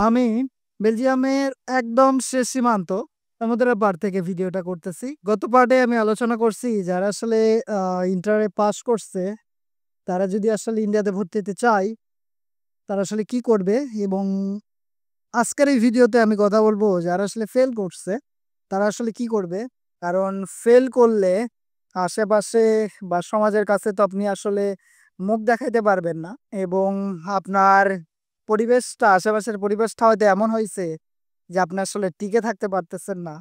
আমি বেলজিয়ামের একদম শেষ সীমান্ত সমুদ্রের পাড় থেকে ভিডিওটা করতেছি। গত পার্টে আমি আলোচনা করছি যারা আসলে ইন্টারে পাস করছে, তারা যদি আসলে ইন্ডিয়াতে ভর্তি হতে চায়, তারা আসলে কি করবে? এবং আজকের এই ভিডিওতে আমি কথা বলবো যারা আসলে ফেল করছে, তারা আসলে কি করবে? কারণ ফেল করলে আশেপাশে বা সমাজের কাছে তো আপনি আসলে মুখ দেখাইতে পারবেন না, এবং আপনার পরিবেশটা, আশেপাশের পরিবেশটা হয়তো এমন হইছে যে আপনি আসলে টিকে থাকতে পারতেছেন না,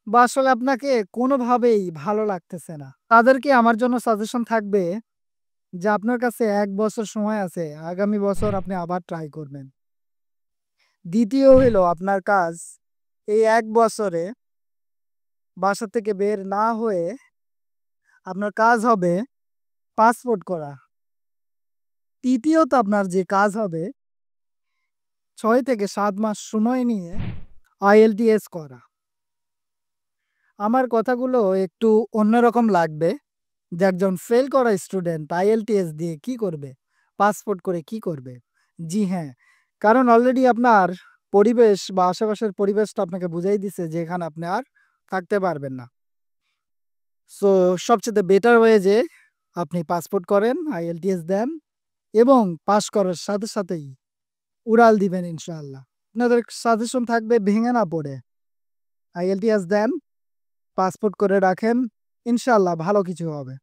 বা আসলে আপনাকে কোনোভাবেই ভালো লাগতেছে না। তাদেরকে আমার জন্য সাজেশন থাকবে যে আপনার কাছে ১ বছর সময় আছে। আগামী বছর আপনি আবার ট্রাই করবেন। দ্বিতীয় হইলো আপনার কাজ এই ১ বছরে বাসা থেকে বের না হয়ে আপনার কাজ হবে পাসপোর্ট করা। তৃতীয়ত আপনার যে কাজ হবে ৬ থেকে ৭ মাস সময় নিয়ে IELTS করা। আমার কথাগুলো একটু অন্যরকম লাগবে যে একজন ফেল করা স্টুডেন্ট IELTS দিয়ে কি করবে? পাসপোর্ট করে কি করবে? জি হ্যাঁ, কারণ অলরেডি আপনার পরিবেশ বা আশেপাশের পরিবেশটা আপনাকে বুঝাই দিছে যে এখানে আপনি আর থাকতে পারবেন না। সো সবচাইতে বেটার ওয়ে যে আপনি পাসপোর্ট করেন, IELTS দেন এবং পাস করার সাথে সাথেই উড়াল দিবেন ইনশাআল্লাহ। আপনাদের সাজেশন থাকবে ভেঙে না পড়ে IELTS দেন, পাসপোর্ট করে রাখেন, ইনশাআল্লাহ ভালো কিছু হবে।